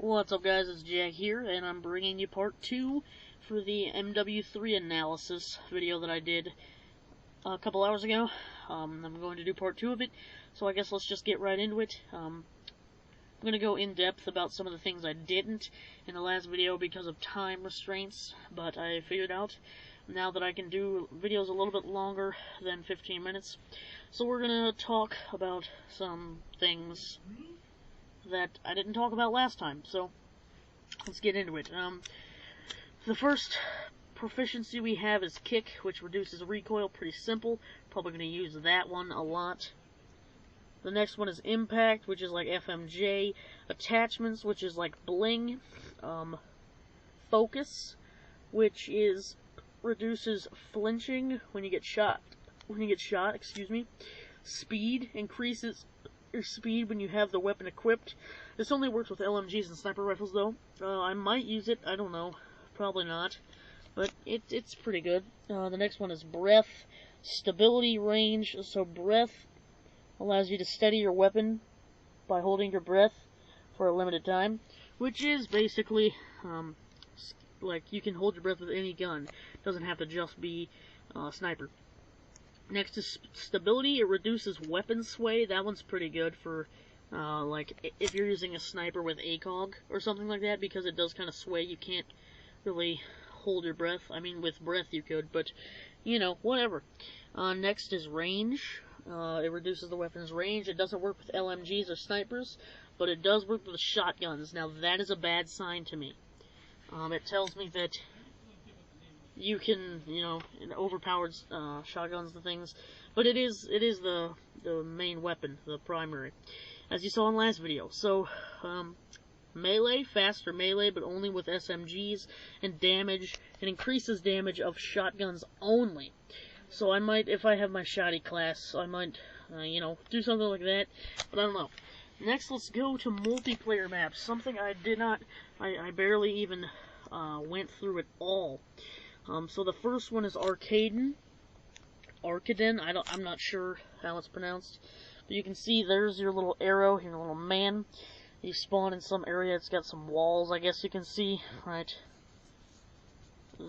What's up, guys? It's Jack here, and I'm bringing you part 2 for the MW3 analysis video that I did a couple hours ago. I'm going to do part 2 of it, so I guess let's just get right into it. I'm going to go in depth about some of the things I didn't in the last video because of time restraints, but I figured out now that I can do videos a little bit longer than 15 minutes. So we're going to talk about some things that I didn't talk about last time, so let's get into it. The first proficiency we have is kick, which reduces recoil. Pretty simple. Probably going to use that one a lot. The next one is impact, which is like FMJ. Attachments, which is like bling. Focus, which is reduces flinching when you get shot. Speed increases your speed when you have the weapon equipped. This only works with LMGs and sniper rifles, though. I might use it. I don't know. Probably not. But it's pretty good. The next one is breath. Stability range. So breath allows you to steady your weapon by holding your breath for a limited time, which is basically like you can hold your breath with any gun. It doesn't have to just be sniper. Next is stability. It reduces weapon sway. That one's pretty good for, like, if you're using a sniper with ACOG or something like that, because it does kind of sway. You can't really hold your breath. I mean, with breath you could, but, you know, whatever. Next is range. It reduces the weapon's range. It doesn't work with LMGs or snipers, but it does work with shotguns. Now, that is a bad sign to me. It tells me that you can, you know, overpowered shotguns and things, but it is the main weapon, the primary, as you saw in the last video. So, melee, faster melee, but only with SMGs, and damage, it increases damage of shotguns only. So I might, if I have my shotty class, I might, you know, do something like that, but I don't know. Next, let's go to multiplayer maps, something I did not, I barely even went through at all. So the first one is Arcaden. I'm not sure how it's pronounced, but you can see there's your little arrow, your little man. You spawn in some area. It's got some walls, I guess you can see right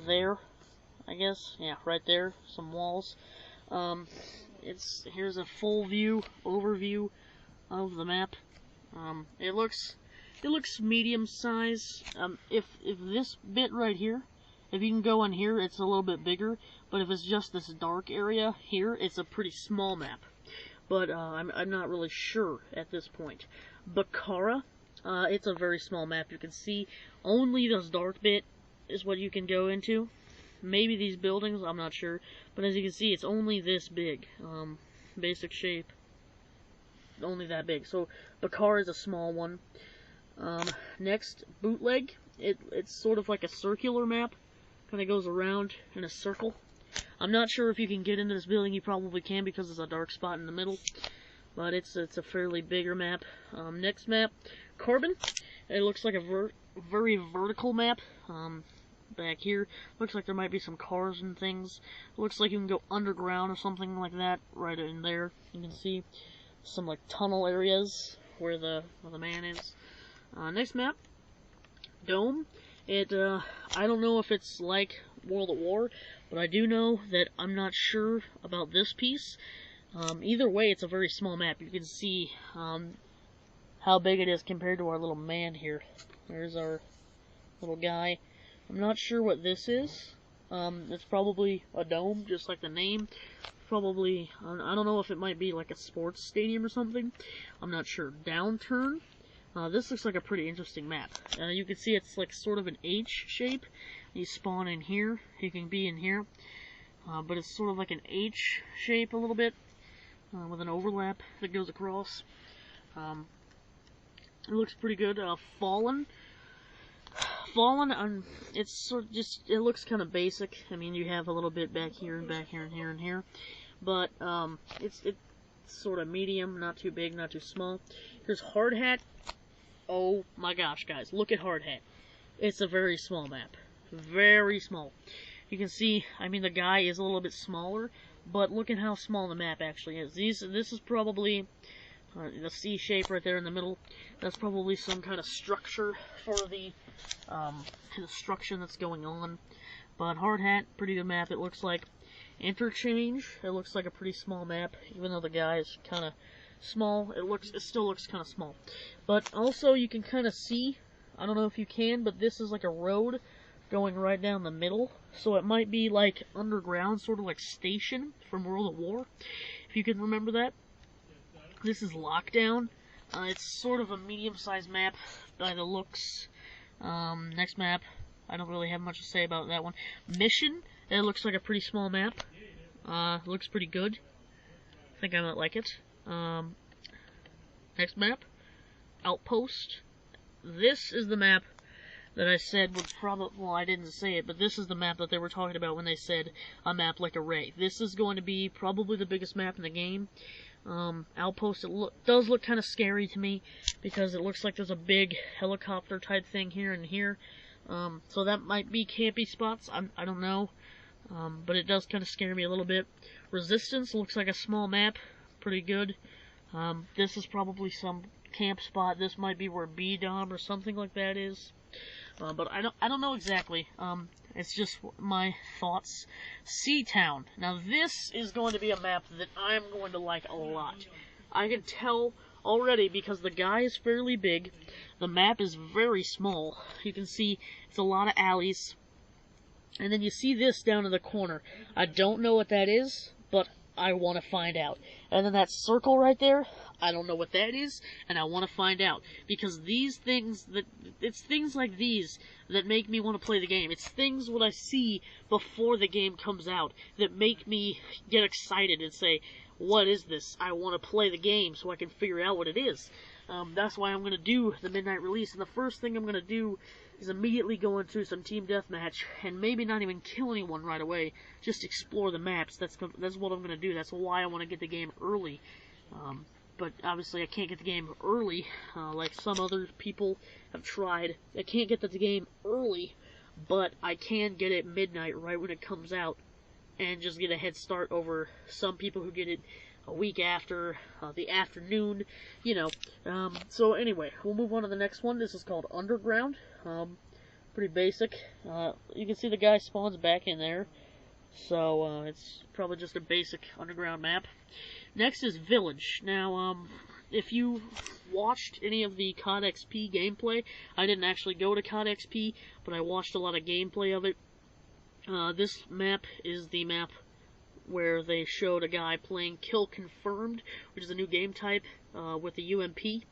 there. I guess, yeah, right there, some walls. Here's a full view overview of the map. It looks medium size. If this bit right here, if you can go on here, it's a little bit bigger, but if it's just this dark area here, it's a pretty small map. But I'm not really sure at this point. Bakara, it's a very small map. You can see only this dark bit is what you can go into. Maybe these buildings, I'm not sure. But as you can see, it's only this big. Basic shape, only that big. So Bakara is a small one. Next, Bootleg. It's sort of like a circular map. Kind of goes around in a circle. I'm not sure if you can get into this building. You probably can because there's a dark spot in the middle. But it's a fairly bigger map. Next map, Carbon. It looks like a very vertical map. Back here, looks like there might be some cars and things. It looks like you can go underground or something like that. Right in there, you can see some like tunnel areas where the man is. Next map, Dome. I don't know if it's like World at War, but I do know that I'm not sure about this piece. Either way, it's a very small map. You can see how big it is compared to our little man here. There's our little guy. I'm not sure what this is. It's probably a dome, just like the name. Probably, I don't know if it might be like a sports stadium or something. I'm not sure. Downturn. This looks like a pretty interesting map. You can see it's like sort of an H shape. You spawn in here. You can be in here. But it's sort of like an H shape a little bit. With an overlap that goes across. It looks pretty good. Fallen. It's sort of just, it looks kind of basic. I mean, you have a little bit back here and back here and here and here. But, it's sort of medium, not too big, not too small. Here's Hard Hat. Oh my gosh, guys, look at Hard Hat. It's a very small map. Very small. You can see, I mean, the guy is a little bit smaller, but look at how small the map actually is. This is probably, The C shape right there in the middle, that's probably some kind of structure for the construction that's going on. But Hard Hat, pretty good map. It looks like Interchange. It looks like a pretty small map, even though the guy is kind of small. It still looks kind of small. But also, you can kind of see, I don't know if you can, but this is like a road going right down the middle. So it might be like underground, sort of like Station from World at War, if you can remember that. This is Lockdown. It's sort of a medium-sized map by the looks. Next map, I don't really have much to say about that one. Mission, it looks like a pretty small map. Looks pretty good. I think I might like it. Next map, Outpost. This is the map that I said would probably, well, I didn't say it, but this is the map that they were talking about when they said a map like Array. This is going to be probably the biggest map in the game. Outpost, does look kind of scary to me, because it looks like there's a big helicopter type thing here and here. So that might be campy spots, I don't know. But it does kind of scare me a little bit. Resistance looks like a small map, pretty good. This is probably some camp spot. This might be where B-Dom or something like that is. But I don't know exactly. It's just my thoughts. Seatown. Now this is going to be a map that I'm going to like a lot. I can tell already because the guy is fairly big. The map is very small. You can see it's a lot of alleys. And then you see this down in the corner. I don't know what that is, but I want to find out. And then that circle right there, I don't know what that is, and I want to find out. Because these things, it's things like these that make me want to play the game. It's things what I see before the game comes out that make me get excited and say, what is this? I want to play the game so I can figure out what it is. That's why I'm going to do the midnight release. And the first thing I'm going to do is immediately go into some team deathmatch and maybe not even kill anyone right away. Just explore the maps. That's what I'm going to do. That's why I want to get the game early. But obviously I can't get the game early like some other people have tried. I can't get the game early, but I can get it midnight right when it comes out and just get a head start over some people who get it a week after, the afternoon, you know. So anyway, we'll move on to the next one. This is called Underground. Pretty basic. You can see the guy spawns back in there. So, it's probably just a basic underground map. Next is Village. Now, if you watched any of the COD XP gameplay, I didn't actually go to COD XP, but I watched a lot of gameplay of it. This map is the map where they showed a guy playing Kill Confirmed, which is a new game type, with the UMP.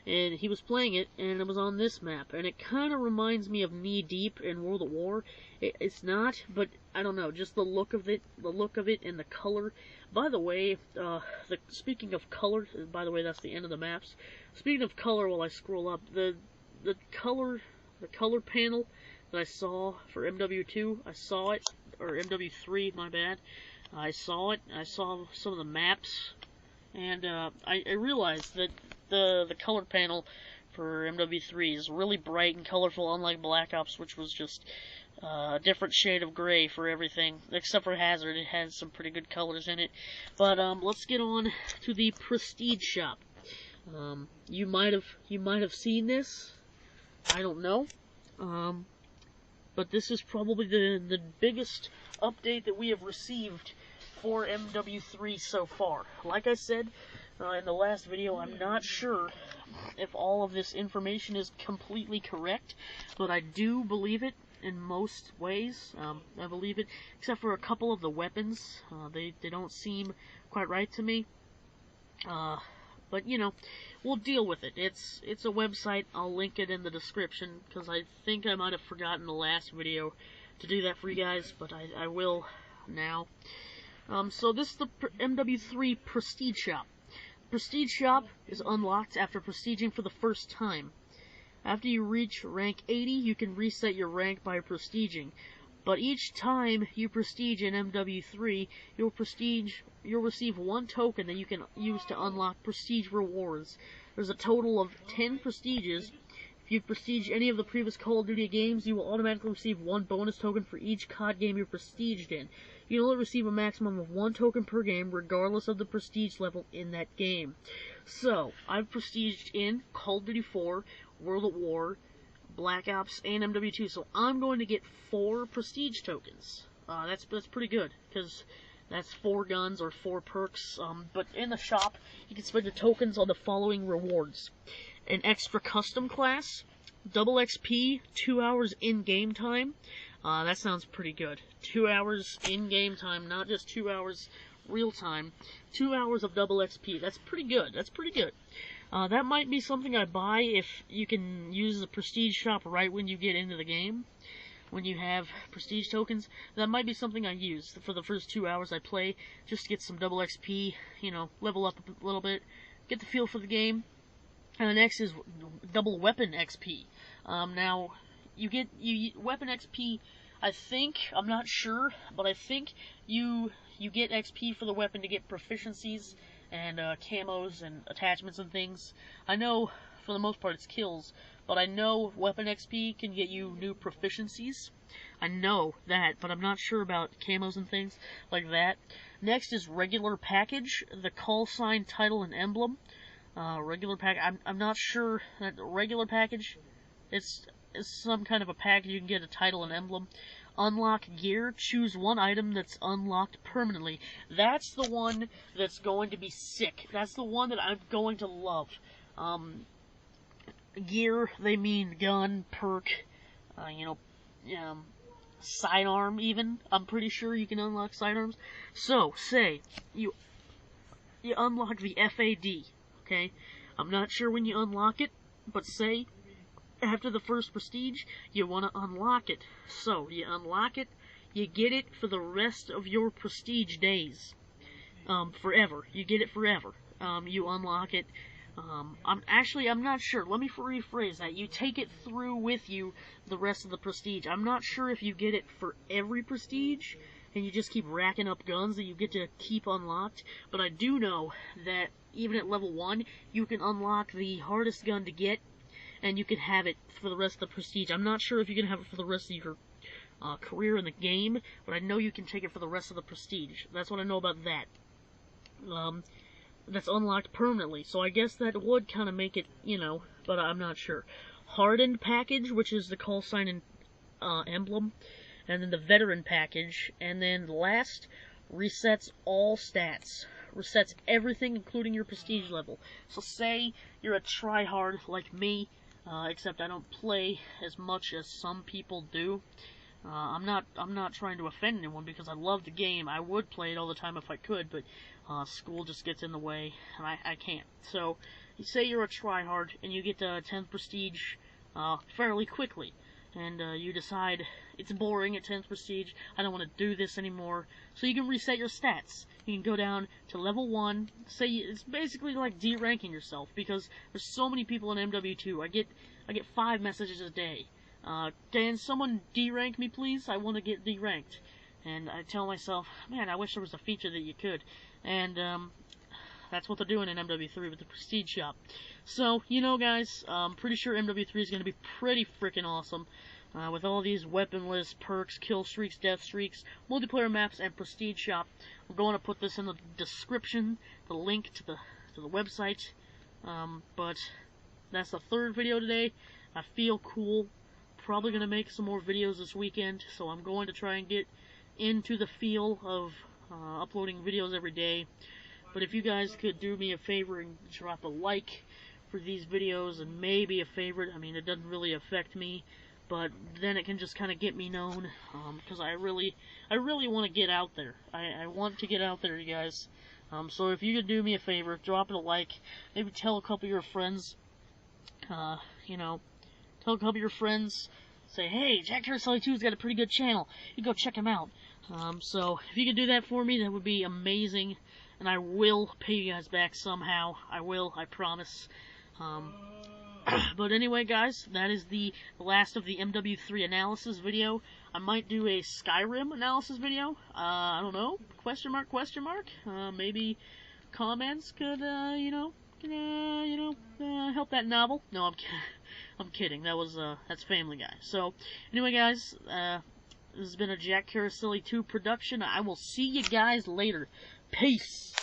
And he was playing it, and it was on this map. And it kind of reminds me of Knee Deep in World at War. It's not, but I don't know, just the look of it and the color. By the way, speaking of color, by the way, that's the end of the maps. Speaking of color, while I scroll up, the color panel that I saw for MW2, I saw it, or MW3, my bad. I saw it. I saw some of the maps, and I realized that the color panel for MW3 is really bright and colorful, unlike Black Ops, which was just a different shade of gray for everything, except for Hazard. It has some pretty good colors in it. But let's get on to the Prestige Shop. You might have seen this. I don't know. But this is probably the biggest update that we have received for MW3 so far. Like I said in the last video, I'm not sure if all of this information is completely correct, but I do believe it in most ways. I believe it, except for a couple of the weapons. They don't seem quite right to me. But, you know, we'll deal with it. It's a website. I'll link it in the description, because I think I might have forgotten the last video to do that for you guys, but I will now. So this is the MW3 Prestige Shop. Prestige Shop is unlocked after prestiging for the first time. After you reach rank 80, you can reset your rank by prestiging. But each time you prestige in MW3, you'll receive one token that you can use to unlock prestige rewards. There's a total of 10 prestiges. If If you've prestiged any of the previous Call of Duty games, you will automatically receive 1 bonus token for each COD game you're prestiged in. You can only receive a maximum of 1 token per game, regardless of the prestige level in that game. So, I've prestiged in Call of Duty 4, World at War, Black Ops, and MW3, so I'm going to get 4 prestige tokens. That's pretty good, because that's 4 guns or 4 perks, but in the shop, you can spend the tokens on the following rewards. An extra custom class, double XP, 2 hours in-game time. That sounds pretty good. 2 hours in-game time, not just 2 hours real time. 2 hours of double XP. That's pretty good. That's pretty good. That might be something I buy if you can use the prestige shop right when you get into the game. When you have prestige tokens, that might be something I use for the first 2 hours I play, just to get some double XP, you know, level up a little bit, get the feel for the game. And the next is double weapon XP. Now, you get weapon XP, I think, I'm not sure, but I think you get XP for the weapon to get proficiencies and camos and attachments and things. I know, for the most part, it's kills, but I know weapon XP can get you new proficiencies. I know that, but I'm not sure about camos and things like that. Next is regular package, the call sign, title, and emblem. Regular pack. I'm not sure that regular package. It's some kind of a package. You can get a title and emblem. Unlock gear. Choose one item that's unlocked permanently. That's the one that's going to be sick. That's the one that I'm going to love. Gear. They mean gun, perk. Sidearm. Even. I'm pretty sure you can unlock sidearms. So say you unlock the FAD. Okay, I'm not sure when you unlock it, but say after the first prestige, you want to unlock it. So you unlock it, you get it for the rest of your prestige days, forever. You get it forever. You unlock it. I'm not sure. Let me rephrase that. You take it through with you the rest of the prestige. I'm not sure if you get it for every prestige, and you just keep racking up guns that you get to keep unlocked, but I do know that even at level 1, you can unlock the hardest gun to get, and you can have it for the rest of the prestige. I'm not sure if you can have it for the rest of your career in the game, but I know you can take it for the rest of the prestige. That's what I know about that. That's unlocked permanently, so I guess that would kind of make it, but I'm not sure. Hardened package, which is the call sign and emblem, and then the veteran package, and then last, resets all stats. Resets everything, including your prestige level. So say you're a tryhard like me, except I don't play as much as some people do. I'm not trying to offend anyone because I love the game. I would play it all the time if I could, but school just gets in the way, and I can't. So you say you're a tryhard and you get to 10th prestige fairly quickly, and you decide it's boring at 10th prestige, I don't want to do this anymore, so you can reset your stats. You can go down to level 1, say it's basically like de-ranking yourself, because there's so many people in MW2, I get 5 messages a day. Can someone de-rank me please? I want to get de-ranked. And I tell myself, man, I wish there was a feature that you could. And that's what they're doing in MW3 with the Prestige Shop. So, guys, I'm pretty sure MW3 is going to be pretty freaking awesome. With all these weaponless perks, kill streaks, death streaks, multiplayer maps, and Prestige Shop. I'm going to put this in the description, the link to the website. But that's the 3rd video today. I feel cool. Probably going to make some more videos this weekend, so I'm going to try and get into the feel of uploading videos every day. But if you guys could do me a favor and drop a like for these videos and maybe a favorite, I mean, it doesn't really affect me, but then it can just kind of get me known, because I really want to get out there. I want to get out there, you guys. So if you could do me a favor, drop it a like, maybe tell a couple of your friends, tell a couple of your friends, say, hey, Jack Terry 2's got a pretty good channel, you go check him out. So if you could do that for me, that would be amazing, and I will pay you guys back somehow. I will, I promise. But anyway, guys, that is the last of the MW3 analysis video. I might do a Skyrim analysis video. I don't know. Question mark, question mark. Maybe comments could, help that novel. No, I'm kidding. I'm kidding. That's Family Guy. So, anyway, guys, this has been a Jack Carasili 2 production. I will see you guys later. Peace.